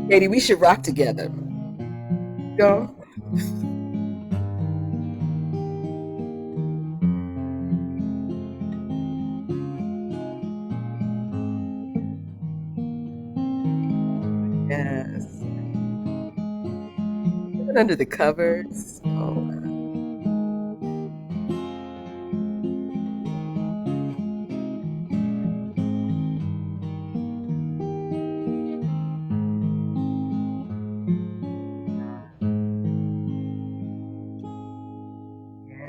Katie, we should rock together. Go. Yes. Even under the covers. Oh,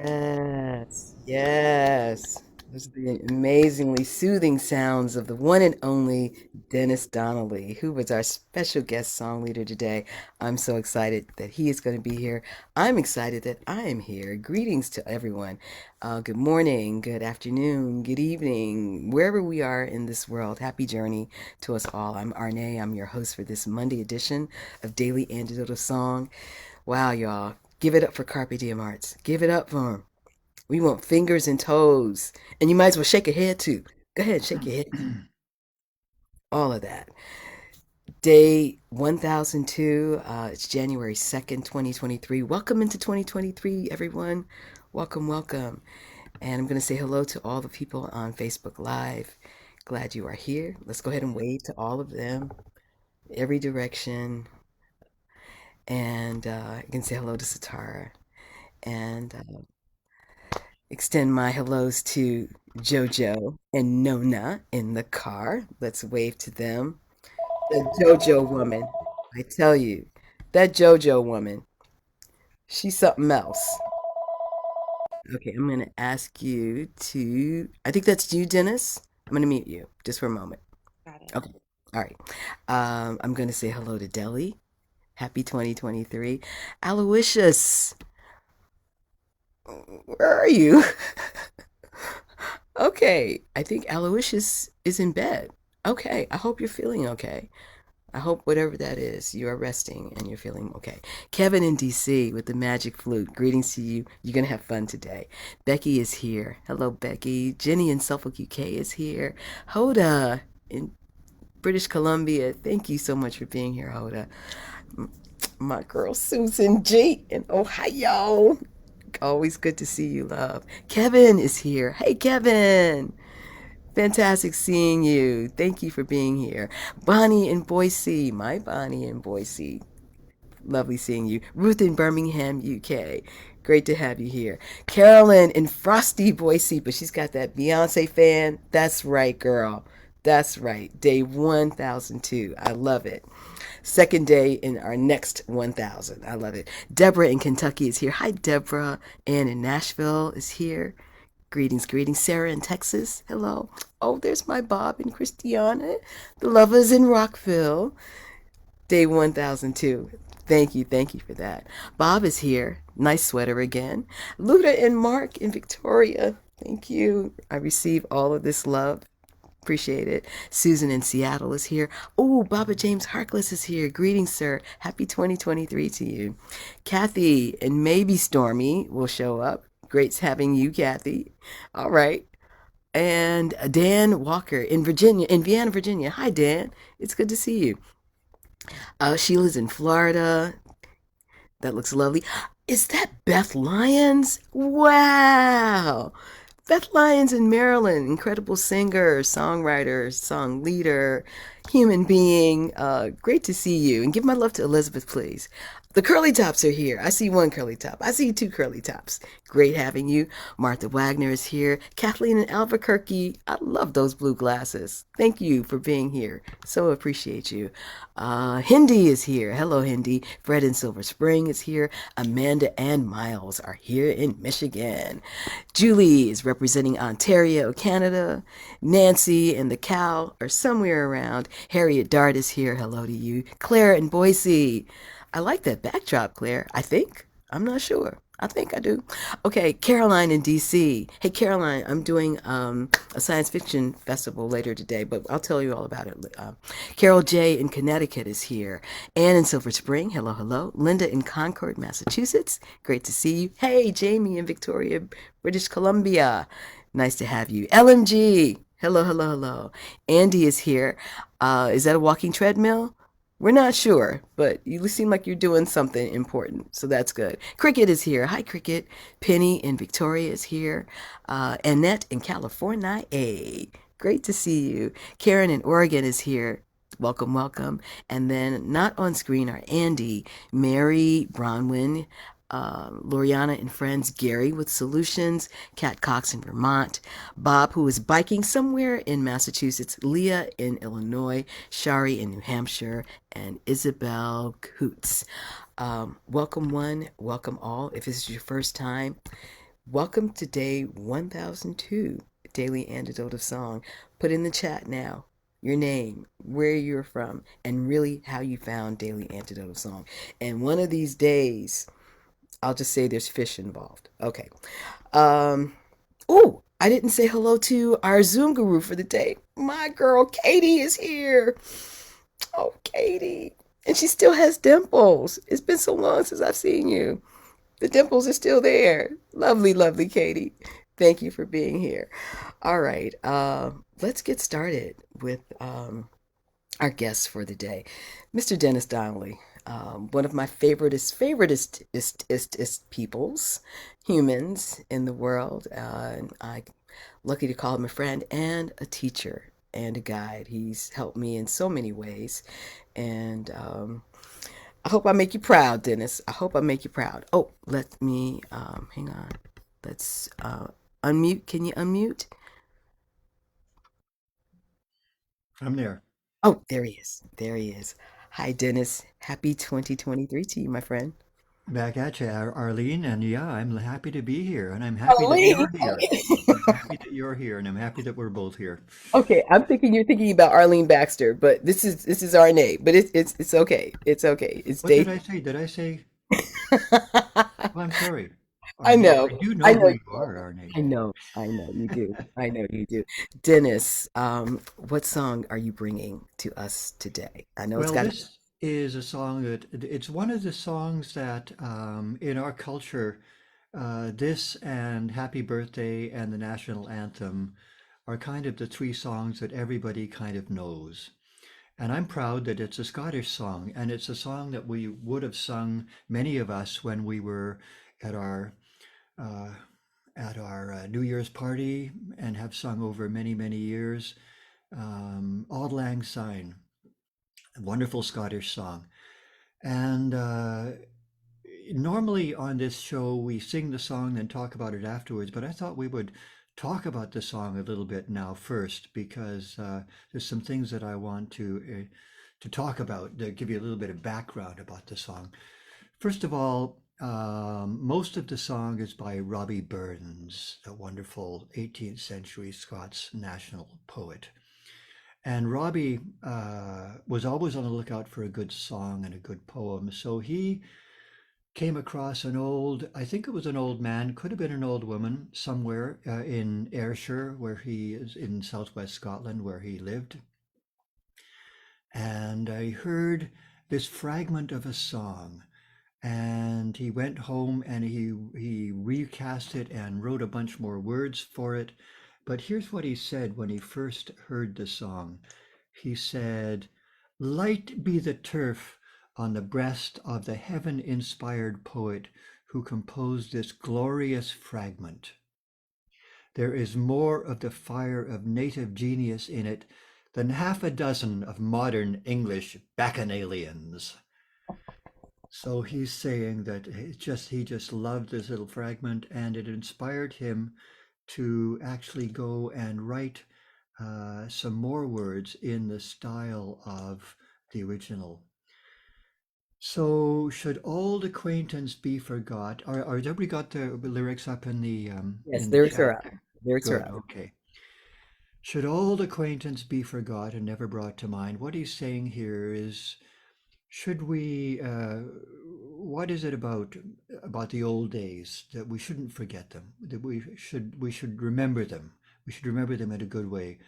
yes. Yes. Those are the amazingly soothing sounds of the one and only Dennis Donnelly, who was our special guest song leader today. I'm so excited that he is going to be here. I'm excited that I am here. Greetings to everyone. Good morning, good afternoon, good evening, wherever we are in this world. Happy journey to us all. I'm Arne. I'm your host for this Monday edition of Daily Antidote of Song. Wow, y'all. Give it up for Carpe Diem Arts. Give it up for 'em. We want fingers and toes. And you might as well shake your head too. Go ahead, shake your head. All of that. Day 1002. It's January 2nd, 2023. Welcome into 2023, everyone. Welcome, welcome. And I'm going to say hello to all the people on Facebook Live. Glad you are here. Let's go ahead and wave to all of them, every direction. And I can say hello to Satara. And extend my hellos to JoJo and Nona in the car. Let's wave to them. The JoJo woman. I tell you, that JoJo woman, she's something else. Okay, I'm going to ask you to, I think that's you, Dennis. I'm going to mute you just for a moment. Got it. Okay, all right. I'm going to say hello to Deli. Happy 2023. Aloysius, where are you? Okay, I think Aloysius is in bed. Okay, I hope you're feeling okay. I hope whatever that is, you are resting and you're feeling okay. Kevin in DC with the magic flute. Greetings to you. You're going to have fun today. Becky is here. Hello, Becky. Jenny in Suffolk, UK is here. Hoda in British Columbia. Thank you so much for being here, Hoda. My girl Susan G in Ohio. Always good to see you, love. Kevin is here. Hey, Kevin. Fantastic seeing you. Thank you for being here. Bonnie in Boise, my Bonnie in Boise. Lovely seeing you. Ruth in Birmingham, UK. Great to have you here. Carolyn in Frosty, Boise, but she's got that Beyonce fan. That's right, girl. That's right. Day 1002. I love it. Second day in our next 1000. I love it. Deborah in Kentucky is here. Hi, Deborah. Ann in Nashville is here. Greetings, greetings. Sarah in Texas. Hello. Oh, there's my Bob and Christiana, the lovers in Rockville. Day 1002. Thank you for that. Bob is here. Nice sweater again. Luda and Mark in Victoria. Thank you. I receive all of this love. Appreciate it. Susan in Seattle is here. Oh, Baba James Harkless is here. Greetings, sir. Happy 2023 to you. Kathy and maybe Stormy will show up. Great having you, Kathy. All right. And Dan Walker in Virginia, in Vienna, Virginia. Hi, Dan. It's good to see you. Sheila's in Florida. That looks lovely. Is that Beth Lyons? Wow. Beth Lyons in Maryland, incredible singer, songwriter, song leader, human being. Great to see you. And give my love to Elizabeth, please. The curly tops are here. I see one curly top. I see two curly tops. Great having you. Martha Wagner is here. Kathleen in Albuquerque. I love those blue glasses. Thank you for being here. So appreciate you. Hindi is here. Hello, Hindi. Fred in Silver Spring is here. Amanda and Miles are here in Michigan. Julie is representing Ontario, Canada. Nancy and the cow are somewhere around. Harriet Dart is here. Hello to you. Claire in Boise. I like that backdrop, Claire. I think. I'm not sure. I think I do. Okay, Caroline in DC. Hey, Caroline, I'm doing a science fiction festival later today, but I'll tell you all about it. Carol J in Connecticut is here. Anne in Silver Spring. Hello, hello. Linda in Concord, Massachusetts. Great to see you. Hey, Jamie in Victoria, British Columbia. Nice to have you. LMG. Hello, hello, hello. Andy is here. Is that a walking treadmill? We're not sure, but you seem like you're doing something important, so that's good. Cricket is here. Hi, Cricket. Penny in Victoria is here. Annette in California. Hey, great to see you. Karen in Oregon is here. Welcome, welcome. And then not on screen are Andy, Mary Bronwyn, Loriana and friends, Gary with Solutions, Kat Cox in Vermont, Bob, who is biking somewhere in Massachusetts, Leah in Illinois, Shari in New Hampshire, and Isabel Coots. Welcome one, welcome all. If this is your first time, welcome to day 1002, Daily Antidote of Song. Put in the chat now your name, where you're from, and really how you found Daily Antidote of Song. And one of these days, I'll just say there's fish involved. Okay. Um, oh, I didn't say hello to our Zoom guru for the day. My girl Katie is here. Oh, Katie. And she still has dimples. It's been so long since I've seen you. The dimples are still there. Lovely, lovely Katie. Thank you for being here. All right. Let's get started with our guest for the day, Mr. Dennis Donnelly. One of my favoriteest peoples, humans in the world. And I'm lucky to call him a friend and a teacher and a guide. He's helped me in so many ways. And I hope I make you proud, Dennis. I hope I make you proud. Oh, let me, hang on. Let's unmute. Can you unmute? I'm there. Oh, there he is. There he is. Hi, Dennis. Happy 2023 to you, my friend. Back at you, Arlene, and yeah, I'm happy to be here, and I'm happy that Arlene. you're here. I'm happy that you're here, and I'm happy that we're both here. Okay, I'm thinking you're thinking about Arlene Baxter, but this is our name. But it's okay. It's okay. It's What did day. I say? Did I say? Well, I'm sorry, I Arlene. know. I do I know know who you you are, Arlene. I know. I know you do. I know you do. Dennis, what song are you bringing to us today? I know it's Well, got. this is a song that it's one of the songs that in our culture, this and Happy Birthday and the National Anthem are kind of the three songs that everybody kind of knows. And I'm proud that it's a Scottish song, and it's a song that we would have sung, many of us, when we were at our uh, New Year's party, and have sung over many, many years. Auld Lang Syne, a wonderful Scottish song. And normally on this show, we sing the song and talk about it afterwards, but I thought we would talk about the song a little bit now first because there's some things that I want to talk about to give you a little bit of background about the song. First of all, most of the song is by Robbie Burns, a wonderful 18th century Scots national poet. And Robbie was always on the lookout for a good song and a good poem. So he came across an old, I think it was an old man, could have been an old woman, somewhere in Ayrshire, where he is in southwest Scotland, where he lived. And I heard this fragment of a song. And he went home and he recast it and wrote a bunch more words for it. But here's what he said when he first heard the song. He said, "Light be the turf on the breast of the heaven-inspired poet who composed this glorious fragment. There is more of the fire of native genius in it than half a dozen of modern English bacchanalians." So he's saying that he just loved this little fragment, and it inspired him to actually go and write some more words in the style of the original. So should old acquaintance be forgot? Are everybody got the lyrics up Yes, in the lyrics are chat? up. Lyrics are Good. up. Okay. Should old acquaintance be forgot and never brought to mind? What he's saying here is, should we? What is it about the old days that we shouldn't forget them? That we should remember them. We should remember them in a good way.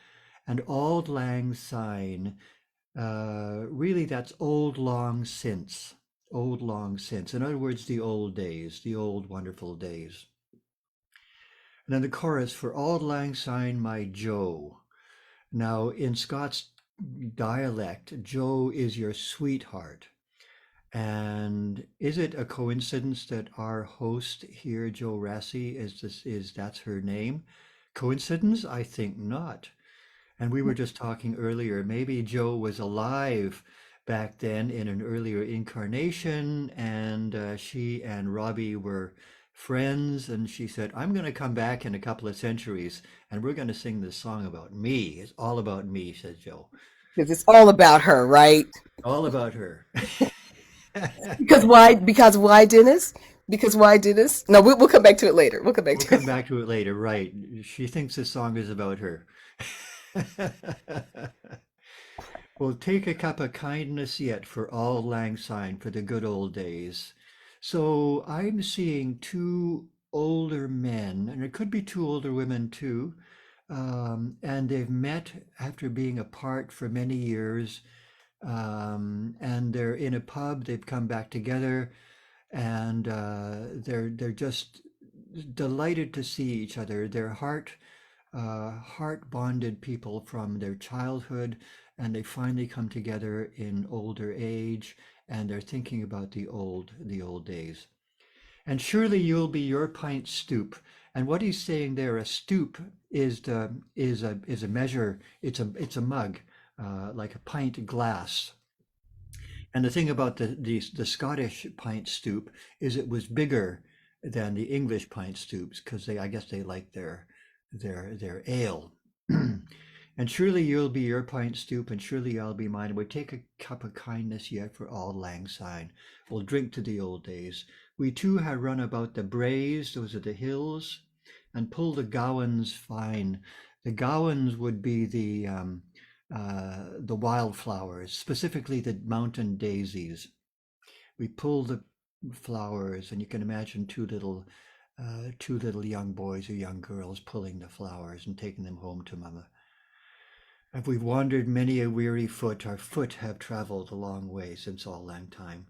And Auld Lang Syne, really, that's old long since. Old long since. In other words, the old days, the old wonderful days. And then the chorus for Auld Lang Syne, my Joe. Now, in Scots dialect, Joe is your sweetheart. And is it a coincidence that our host here, Joe Rassi, is that's her name? Coincidence? I think not. And we were just talking earlier, maybe Joe was alive back then in an earlier incarnation, and she and Robbie were friends, and she said, I'm going to come back in a couple of centuries, and we're going to sing this song about me. It's all about me, says Joe. Because it's all about her, right? All about her. Because why? Because why, Dennis? Because why, Dennis? No, we'll come back to it later. We'll come back We'll to come it. back to it later, right? She thinks this song is about her. Well, take a cup of kindness yet for Auld Lang Syne, for the good old days. So I'm seeing two older men, and it could be two older women too, and they've met after being apart for many years, and they're in a pub. They've come back together, and they're just delighted to see each other. Their heart bonded people from their childhood, and they finally come together in older age, and they're thinking about the old days. And surely you'll be your pint stoop. And what he's saying there, a stoop is a measure. It's a mug, like a pint glass. And the thing about the Scottish pint stoop is it was bigger than the English pint stoops because I guess they like their ale. And surely you'll be your pint stoop, and surely I'll be mine. We'll take a cup of kindness yet for Auld Lang Syne. We'll drink to the old days. We too had run about the braes, those are the hills, and pull the gowans fine. The gowans would be the wildflowers, specifically the mountain daisies. We pull the flowers, and you can imagine two little young boys or young girls pulling the flowers and taking them home to mama. If we've wandered many a weary foot, our foot have travelled a long way since all lang time.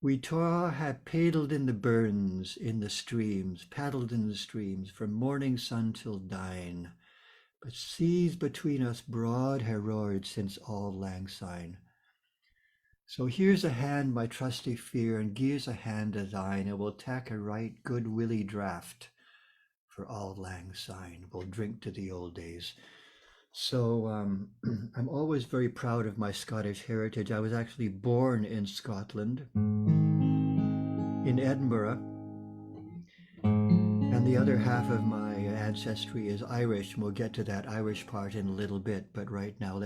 We twa have paddled in the burns, in the streams, paddled in the streams, from morning sun till dine. But seas between us broad hae roared since auld lang syne. So here's a hand, my trusty fear, and gi'e's a hand o' thine, and we'll tak a right good willy draught for auld lang syne. We'll drink to the old days. So I'm always very proud of my Scottish heritage. I was actually born in Scotland, in Edinburgh, and the other half of my ancestry is Irish, and we'll get to that Irish part in a little bit. But right now,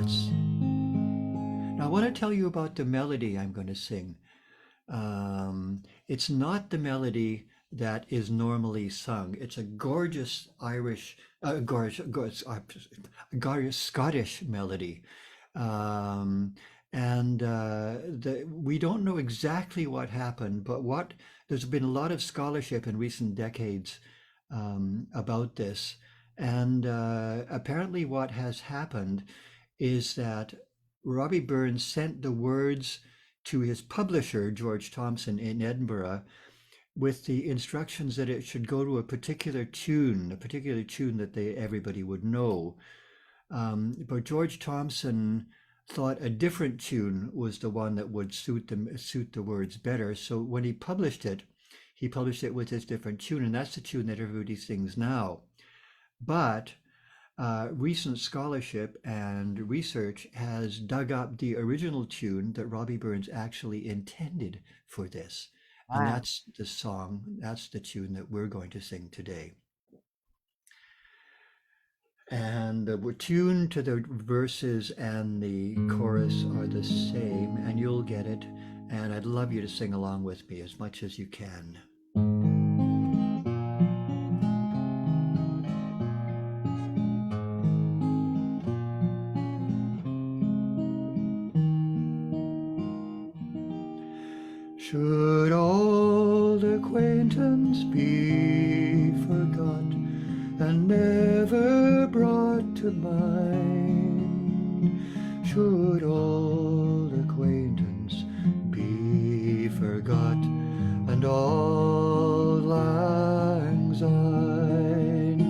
I want to tell you about the melody I'm going to sing. It's not the melody that is normally sung. It's a gorgeous gorgeous Scottish melody. Um, and we don't know exactly what happened, but there's been a lot of scholarship in recent decades about this. And apparently, what has happened is that Robbie Burns sent the words to his publisher, George Thompson, in Edinburgh, with the instructions that it should go to a particular tune that everybody would know. But George Thompson thought a different tune was the one that would suit the words better. So when he published it with this different tune, and that's the tune that everybody sings now. But recent scholarship and research has dug up the original tune that Robbie Burns actually intended for this. And Wow. that's the tune that we're going to sing today. And the tune to the verses and the chorus are the same, and you'll get it. And I'd love you to sing along with me as much as you can. Should old acquaintance be forgot and never brought to mind? Should old acquaintance be forgot and auld lang syne?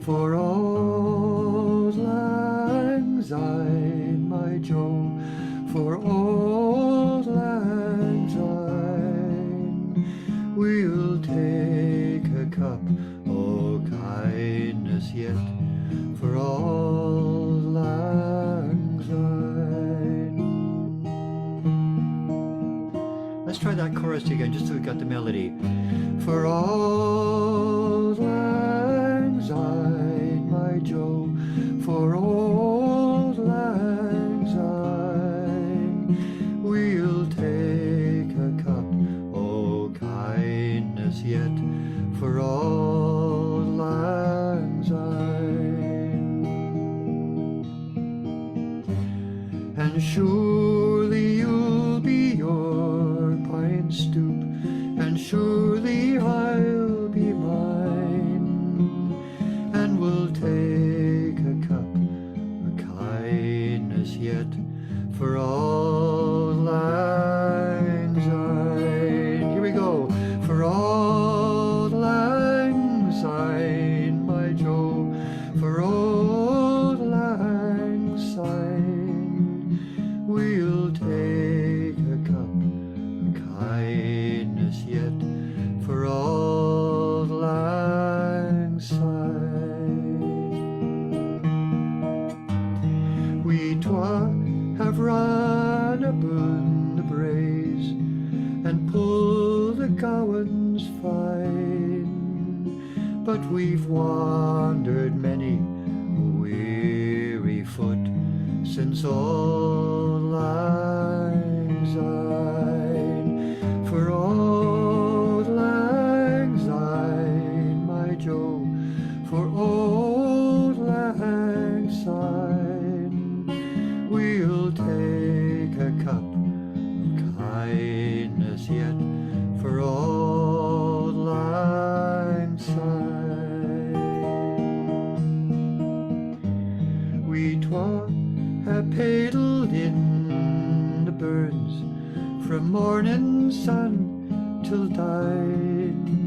For auld lang syne, my kindness yet for auld lang syne. Let's try that chorus again, just so we got the melody. For auld lang syne, my Joe, for auld lang syne, we'll take a cup, o' kindness yet, for auld lang syne. And surely you'll be your pine stoop, and surely I'll be mine, and we'll take a cup of kindness yet for auld lang syne. Here we go. For auld lang syne, my Joe, for auld lang syne, we'll take a cup of kindness yet for auld lang syne. We twa have run aboon the braes and pulled the gowans fine, but we've wandered many a weary foot since auld lang syne. For auld lang syne, my Joe, for auld lang syne, we'll take a cup of kindness yet for auld lang syne. We twa have paddled in the burns from morning sun till dine,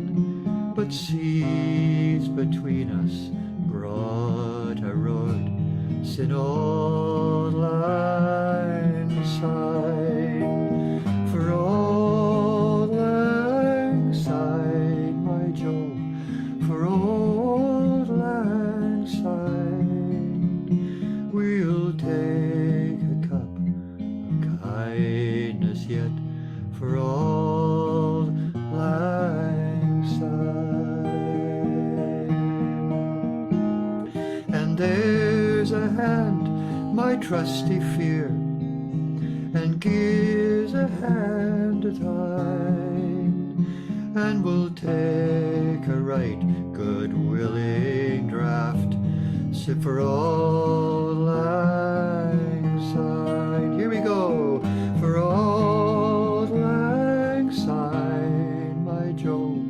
but seas between us brought a road sin auld lang syne. For auld lang syne, my Joe, for auld lang syne, we'll take a cup of kindness yet for auld lang syne. And there's a hand, my trusty fear, and gives a hand at thine, and we'll take a right good willing draught, sip for auld lang syne. Here we go. For auld lang syne, my Joe,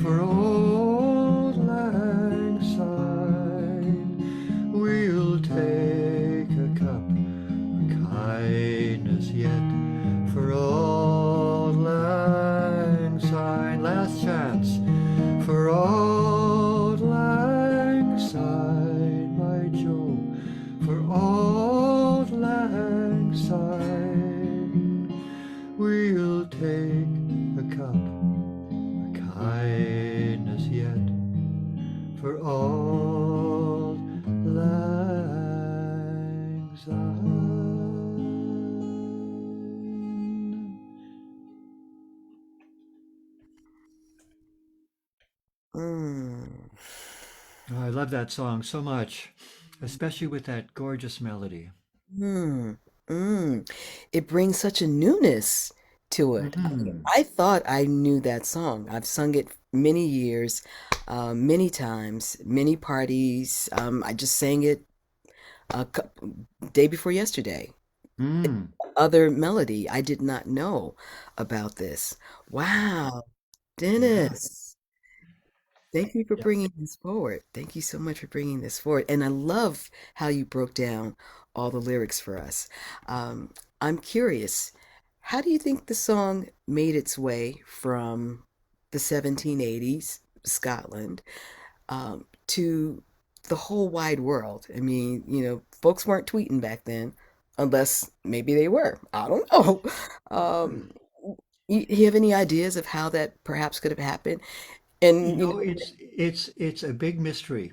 for auld lang syne, we'll take a cup of kindness yet for auld lang syne. Last chance. For auld lang syne, my Joe, for auld lang syne, we'll take a cup of kindness yet for auld lang syne. Mm. Oh, I love that song so much, especially with that gorgeous melody. Mm. Mm. It brings such a newness to it. Hmm. I thought I knew that song. I've sung it many years, many times, many parties. I just sang it day before yesterday. Mm. Other melody. I did not know about this. Wow, Yeah. Dennis. Thank you for Yeah. bringing this forward. Thank you so much for bringing this forward. And I love how you broke down all the lyrics for us. Um, I'm curious, how do you think the song made its way from the 1780s, Scotland, to the whole wide world? I mean, folks weren't tweeting back then, unless maybe they were. I don't know. Um, you have any ideas of how that perhaps could have happened? You And, know, it's a big mystery.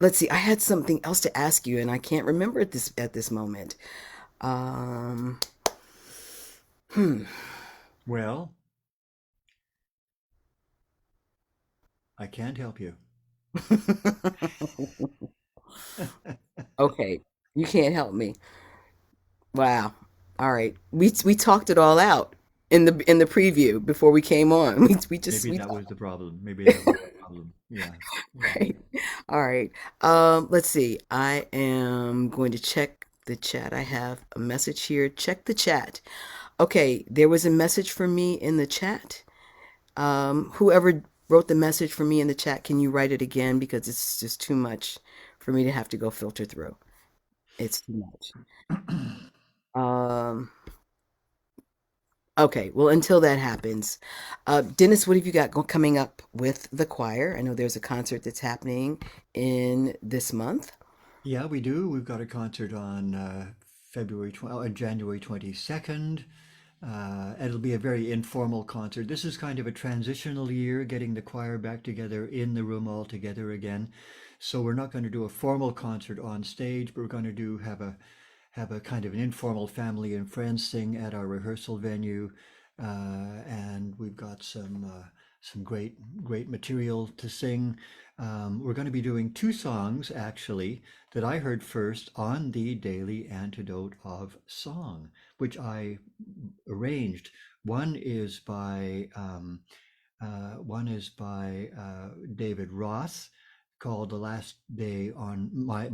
Let's see. I had something else to ask you, and I can't remember at this moment. Um, hmm. Well, I can't help you. Okay, you can't help me. Wow. All right. We talked it all out in the preview before we came on. Maybe We that talked. was the problem. Maybe that was the problem. Yeah. Yeah. Right. All right. Let's see. I am going to check the chat. I have a message here. Check the chat. Okay, there was a message for me in the chat. Whoever wrote the message for me in the chat, can you write it again? Because it's just too much for me to have to go filter through. It's too much. Um, okay, well, until that happens, Dennis, what have you got coming up with the choir? I know there's a concert that's happening in this month. Yeah, we do. We've got a concert on January 22nd. It'll be a very informal concert. This is kind of a transitional year, getting the choir back together in the room all together again. So we're not going to do a formal concert on stage, but we're going to do have a kind of an informal family and friends thing at our rehearsal venue, and we've got some great material to sing. We're going to be doing two songs actually that I heard first on the Daily Antidote of Song, which I arranged. One is by David Roth, called "The Last Day on My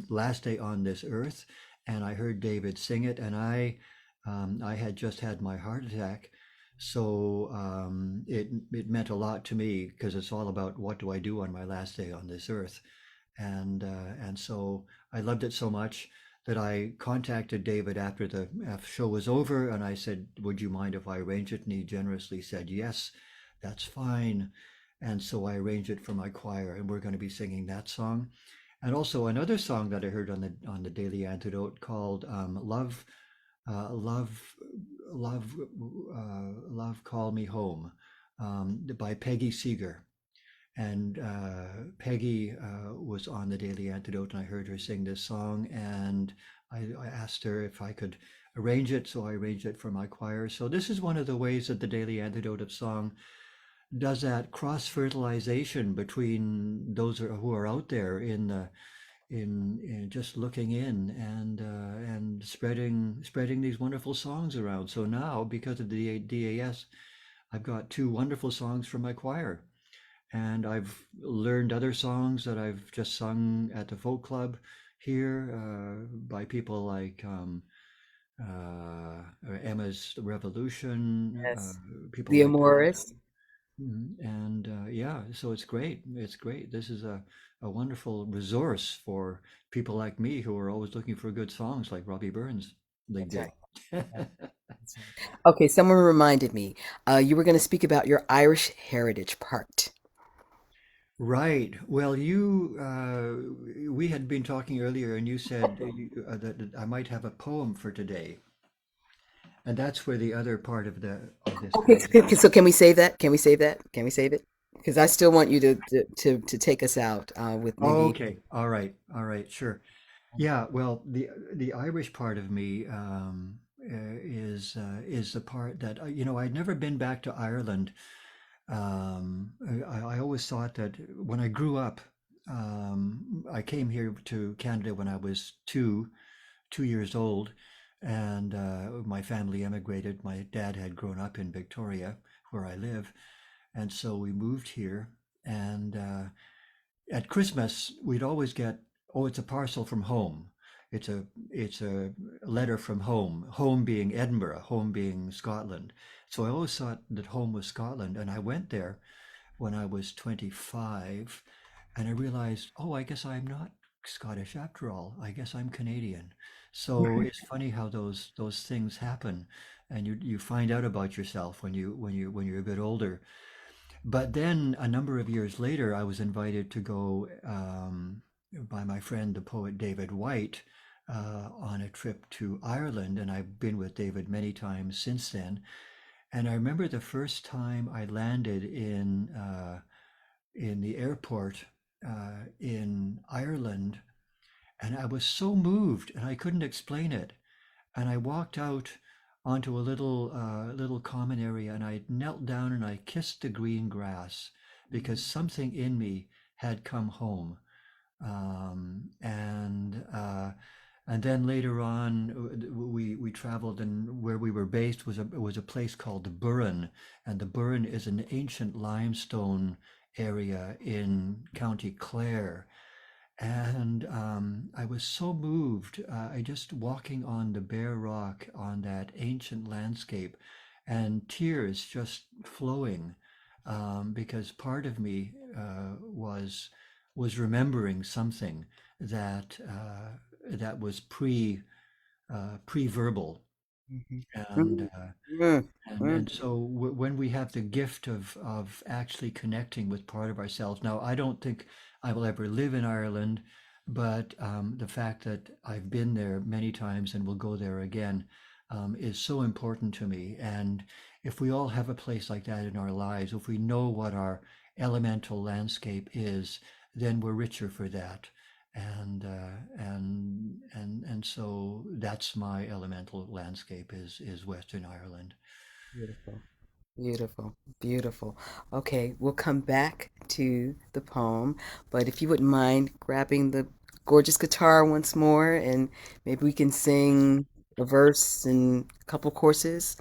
Last Day on This Earth," and I heard David sing it, and I had just had my heart attack, so it meant a lot to me because it's all about what do I do on my last day on this earth, and so I loved it so much that I contacted David after the show was over, and I said, "Would you mind if I arrange it?" And he generously said, "Yes, that's fine." And so I arranged it for my choir, and we're going to be singing that song, and also another song that I heard on the Daily Antidote called "Love, Love, Love, Love, Call Me Home," by Peggy Seeger. And Peggy was on the Daily Antidote, and I heard her sing this song, and I asked her if I could arrange it, so I arranged it for my choir. So this is one of the ways that the Daily Antidote of Song does that cross fertilization between those who are out there in just looking in and spreading these wonderful songs around. So now, because of the DAS, I've got two wonderful songs for my choir, and I've learned other songs that I've just sung at the folk club here by people like Emma's Revolution, Yes. people The like that. Amorist. And yeah, so it's great. It's great. This is a wonderful resource for people like me who are always looking for good songs like Robbie Burns That's did. right. Yeah, that's right. Okay, someone reminded me. You were going to speak about your Irish heritage part. Right. Well, we had been talking earlier, and you said that I might have a poem for today, and that's where the other part of the of this Okay, comes in. so can we save that? Can we save that? Can we save it? Because I still want you to take us out with maybe. Okay. All right. Sure. Yeah. Well, the Irish part of me is the part that I'd never been back to Ireland. I always thought that when I grew up, I came here to Canada when I was 2 years old, and my family emigrated. My dad had grown up in Victoria, where I live, and so we moved here. And at Christmas, we'd always get, oh, it's a parcel from home. It's a letter from home. Home being Edinburgh, home being Scotland. So I always thought that home was Scotland, and I went there when I was 25, and I realized, oh, I guess I'm not Scottish after all. I guess I'm Canadian. So it's funny how those things happen, and you find out about yourself when you're a bit older. But then a number of years later, I was invited to go by my friend, the poet David White, on a trip to Ireland, and I've been with David many times since then. And I remember the first time I landed in the airport Ireland, and I was so moved, and I couldn't explain it. And I walked out onto a little common area, and I knelt down and I kissed the green grass because something in me had come home. Um, and uh, and then later on, we traveled, and where we were based was a place called the Burren, and the Burren is an ancient limestone area in County Clare. And I was so moved. I just walking on the bare rock on that ancient landscape, and tears just flowing, because part of me was remembering something that was pre-verbal, Mhm. and Mm, mm, and mm. so when we have the gift of actually connecting with part of ourselves. Now, I don't think I will ever live in Ireland, but the fact that I've been there many times and will go there again is so important to me. And if we all have a place like that in our lives, if we know what our elemental landscape is, then we're richer for that. And so that's my elemental landscape is Western Ireland. Beautiful, beautiful, beautiful. Okay, we'll come back to the poem, but if you wouldn't mind grabbing the gorgeous guitar once more, and maybe we can sing a verse and a couple courses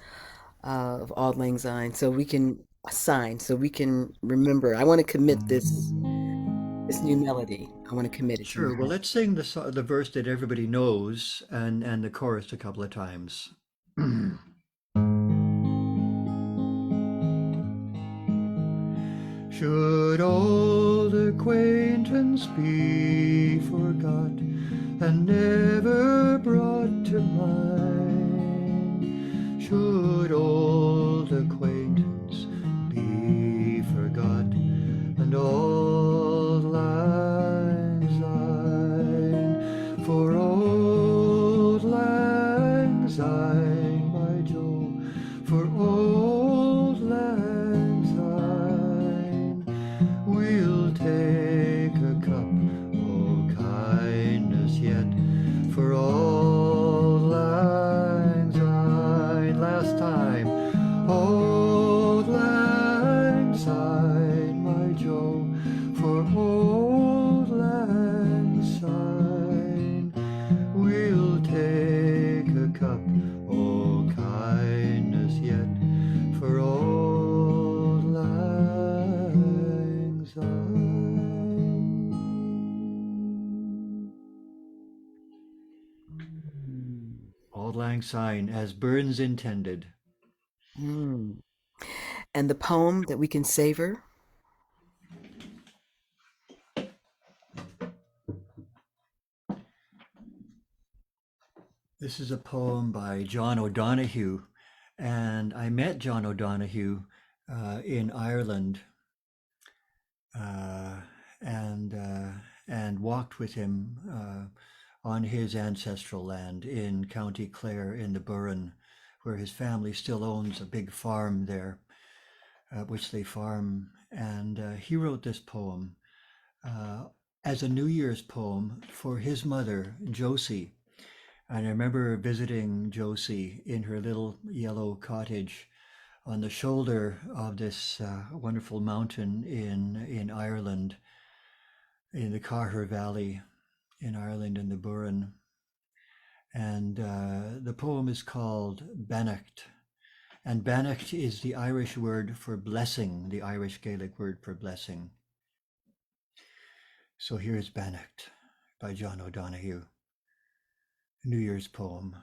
of Auld Lang Syne, so we can assign, so we can remember. I want to commit this new melody. I want to commit it to Sure. Well, memory. let's sing the verse that everybody knows and the chorus a couple of times. Should old acquaintance be forgot and never brought to mind? Should old acquaintance be forgot and old lang syne? For old lang syne, my Joe, for old lang syne, we'll take a cup o' kindness yet for old lang syne. Last time, old lang syne, my Joe, for old lang syne, we'll take a cup o' kindness yet for old lang syne. Mm. Auld Lang Syne, as Burns intended. Mm. And the poem that we can savor. This is a poem by John O'Donohue, and I met John O'Donohue in Ireland, uh, and uh, and walked with him on his ancestral land in County Clare in the Burren, where his family still owns a big farm there, which they farm. And he wrote this poem uh, as a New Year's poem for his mother, Josie. And I remember visiting Josie in her little yellow cottage on the shoulder of this wonderful mountain in Ireland, in the Carher Valley in Ireland in the Burren. And the poem is called Bannacht. And Bannacht is the Irish word for blessing, the Irish Gaelic word for blessing. So here's Bannacht by John O'Donohue, New Year's poem.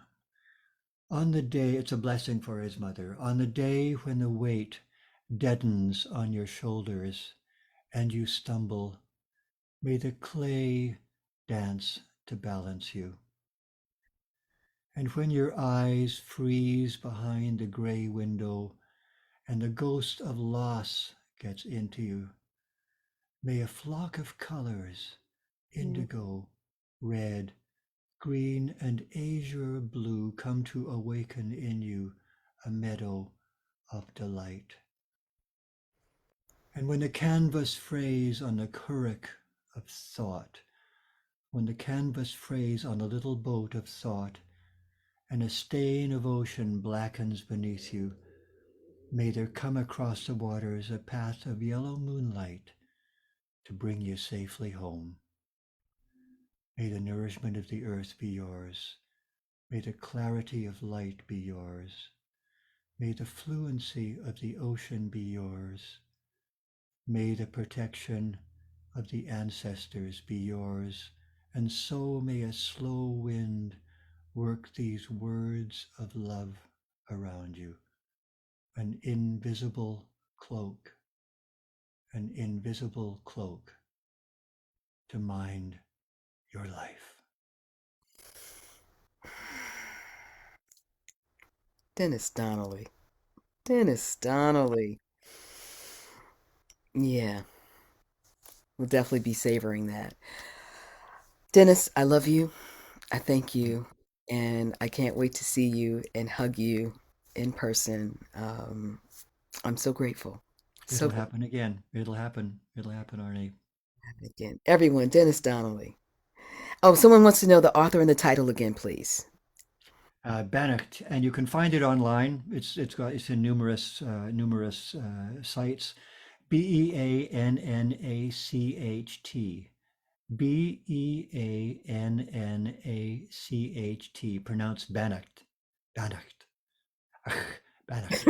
On the day, it's a blessing for his mother, on the day when the weight deadens on your shoulders and you stumble, may the clay dance to balance you. And when your eyes freeze behind the gray window and the ghost of loss gets into you, may a flock of colors, Mm. indigo, red, green, and azure blue, come to awaken in you a meadow of delight. And when the canvas frays on the currach of thought, when the canvas frays on a little boat of thought, and a stain of ocean blackens beneath you, may there come across the waters a path of yellow moonlight to bring you safely home. May the nourishment of the earth be yours. May the clarity of light be yours. May the fluency of the ocean be yours. May the protection of the ancestors be yours. And so may a slow wind work these words of love around you. An invisible cloak, an invisible cloak to mind your life. Dennis Donnelly. Dennis Donnelly. Yeah, we'll definitely be savoring that. Dennis, I love you. I thank you. And I can't wait to see you and hug you in person. I'm so grateful. So It'll grateful happen again. It'll happen. It'll happen, Arnie. again. Everyone, Dennis Donnelly. Oh, someone wants to know the author and the title again, please. Bannocked, and you can find it online. It's in numerous sites. Beannacht. Beannacht. Pronounced Bannocked. Bannocked. Bannocked.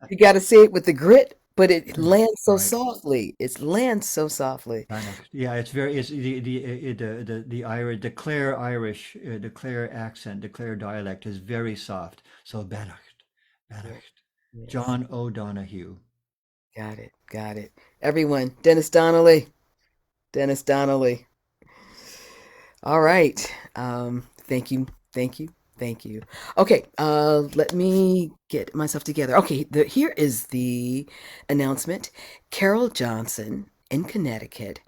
You got to say it with the grit, but it lands so Right. softly. It lands so softly. Bannocked. Yeah, it's very. It's the Irish, the Clare accent, the Clare dialect is very soft. So Bannocked, Yeah. Bannocked. Yes. John O'Donoghue. Got it. Got it. Everyone, Dennis Donnelly. Dennis Donnelly. All right. Thank you. Thank you. Thank you. Okay, let me get myself together. Okay, here is the announcement. Carol Johnson in Connecticut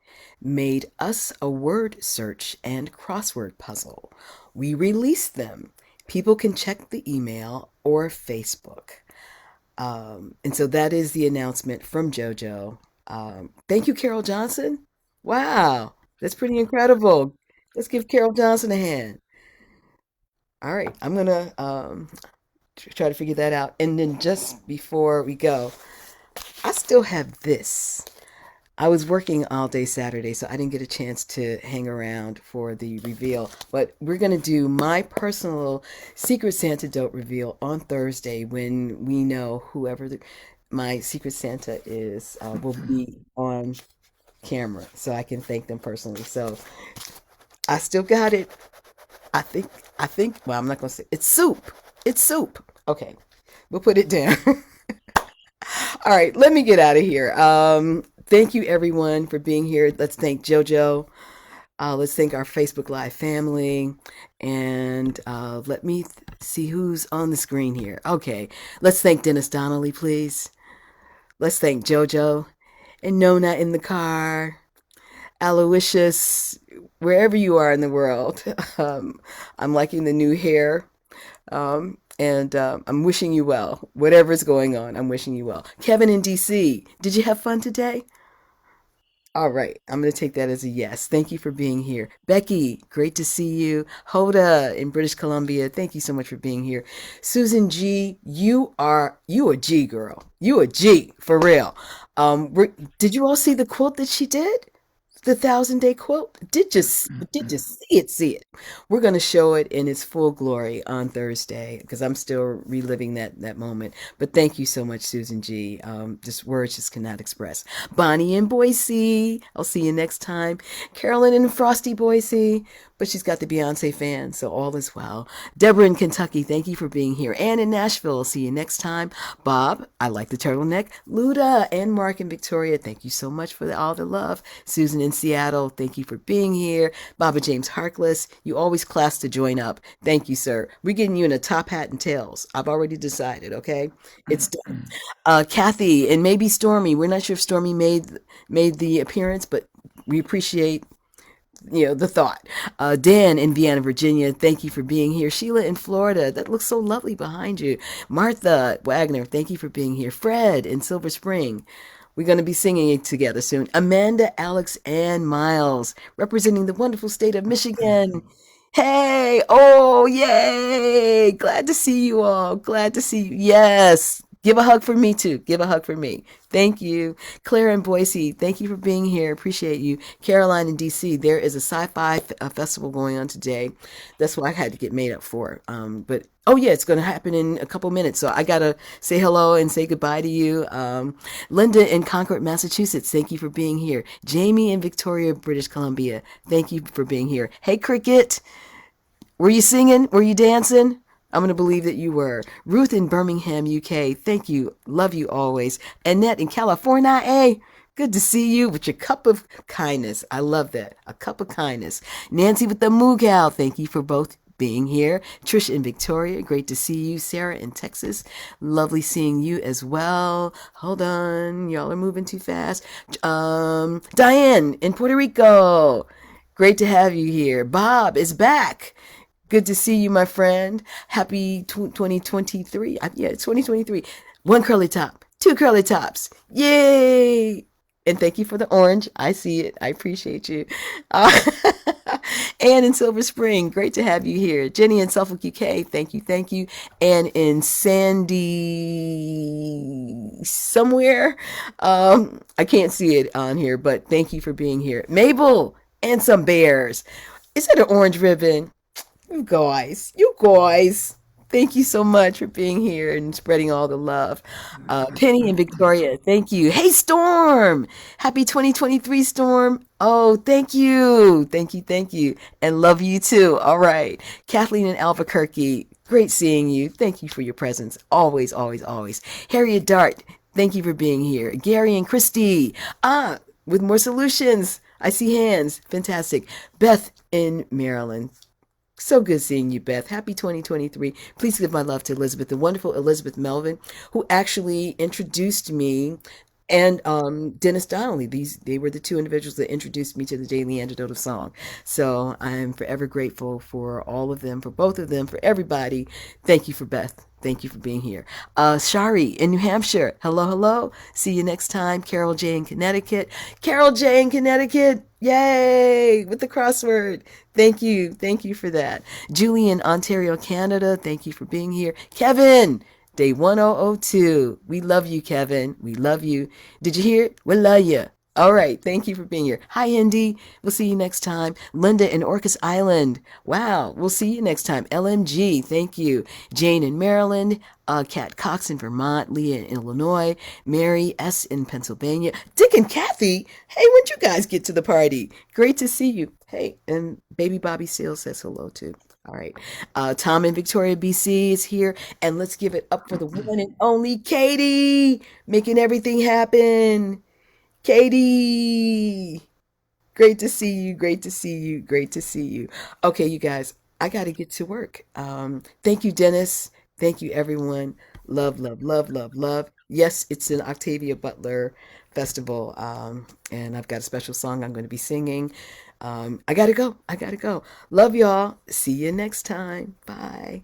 made us a word search and crossword puzzle. We released them. People can check the email or Facebook. And so that is the announcement from JoJo. Thank you, Carol Johnson. Wow, that's pretty incredible. Let's give Carol Johnson a hand. All right, I'm gonna try to figure that out. And then just before we go, I still have this. I was working all day Saturday, so I didn't get a chance to hang around for the reveal. But we're going to do my personal Secret Santa dote reveal on Thursday when we know whoever my Secret Santa is will be on camera, so I can thank them personally. So I still got it. I think, well, I'm not going to say it's soup. It's soup. Okay, we'll put it down. All right, let me get out of here. Thank you everyone for being here. Let's thank JoJo. Let's thank our Facebook Live family. And let me see who's on the screen here. Okay, let's thank Dennis Donnelly, please. Let's thank JoJo and Nona in the car. Aloysius, wherever you are in the world. I'm liking the new hair. And I'm wishing you well. Whatever's going on, I'm wishing you well. Kevin in DC, did you have fun today? All right, I'm going to take that as a yes. Thank you for being here. Becky, great to see you. Hoda in British Columbia, thank you so much for being here. Susan G, you a G girl. You a G for real. Did you all see the quote that she did? The 1,000 day quote. Did just see it. We're gonna show it in its full glory on Thursday because I'm still reliving that moment. But thank you so much, Susan G. Just words just cannot express. Bonnie in Boise. I'll see you next time. Carolyn in Frosty, Boise. But she's got the Beyonce fan, so all is well. Deborah in Kentucky, thank you for being here. Ann in Nashville, see you next time. Bob, I like the turtleneck. Luda and Mark in Victoria, thank you so much for all the love. Susan in Seattle, thank you for being here. Baba James Harkless, you always class to join up. Thank you, sir. We're getting you in a top hat and tails. I've already decided, okay? It's done. Kathy and maybe Stormy. We're not sure if Stormy made the appearance, but we appreciate the thought. Dan in Vienna, Virginia, thank you for being here. Sheila in Florida, that looks so lovely behind you. Martha Wagner, thank you for being here. Fred in Silver Spring, We're going to be singing it together soon. Amanda, Alex, and Miles, representing the wonderful state of Michigan. Hey, oh, yay. Glad to see you all. Glad to see you. Yes. Give a hug for me too. Give a hug for me. Thank you. Claire and Boise, thank you for being here. Appreciate you. Caroline in DC, there is a sci-fi festival going on today. That's what I had to get made up for. But oh yeah, it's going to happen in a couple minutes. So I got to say hello and say goodbye to you. Linda in Concord, Massachusetts, thank you for being here. Jamie in Victoria, British Columbia, thank you for being here. Hey, Cricket. Were you singing? Were you dancing? I'm going to believe that you were. Ruth in Birmingham, UK. Thank you. Love you always. Annette in California. Hey, good to see you with your cup of kindness. I love that. A cup of kindness. Nancy with the Moogal. Thank you for both being here. Trish in Victoria. Great to see you. Sarah in Texas. Lovely seeing you as well. Hold on. Y'all are moving too fast. Diane in Puerto Rico. Great to have you here. Bob is back. Good to see you, my friend. Happy 2023. Yeah, it's 2023. One curly top, two curly tops. Yay! And thank you for the orange. I see it. I appreciate you. Uh, Anne in Silver Spring, great to have you here. Jenny in Suffolk, UK, thank you, thank you. And in Sandy somewhere, I can't see it on here, but thank you for being here. Mabel and some bears. Is it an orange ribbon? You guys, thank you so much for being here and spreading all the love. Penny and Victoria, thank you. Hey, Storm, happy 2023, Storm. Oh, thank you, thank you, thank you, and love you too. All right, Kathleen in Albuquerque, great seeing you. Thank you for your presence, always, always, always. Harriet Dart, thank you for being here. Gary and Christy, with more solutions. I see hands. Fantastic. Beth in Maryland. So good seeing you, Beth. Happy 2023. Please give my love to Elizabeth, the wonderful Elizabeth Melvin, who actually introduced me, and Denis Donnelly. They were the two individuals that introduced me to the Daily Antidote of Song. So I'm forever grateful for all of them, for both of them, for everybody. Thank you for Beth. Thank you for being here. Shari in New Hampshire. Hello, hello. See you next time. Carol J in Connecticut. Carol J in Connecticut. Yay! With the crossword. Thank you. Thank you for that. Julie in Ontario, Canada. Thank you for being here. Kevin, day 1002. We love you, Kevin. We love you. Did you hear it? We love you. All right. Thank you for being here. Hi, Indy. We'll see you next time. Linda in Orcas Island. Wow. We'll see you next time. LMG. Thank you. Jane in Maryland. Kat Cox in Vermont. Leah in Illinois. Mary S. in Pennsylvania. Dick and Kathy. Hey, when'd you guys get to the party? Great to see you. Hey, and baby Bobby Seals says hello too. All right. Tom in Victoria, BC is here. And let's give it up for the one and only Katie, making everything happen. Katie, great to see you. Great to see you. Great to see you. Okay, you guys, I got to get to work. Thank you, Dennis. Thank you, everyone. Love, love, love, love, love. Yes, it's an Octavia Butler festival. And I've got a special song I'm going to be singing. I got to go. I got to go. Love y'all. See you next time. Bye.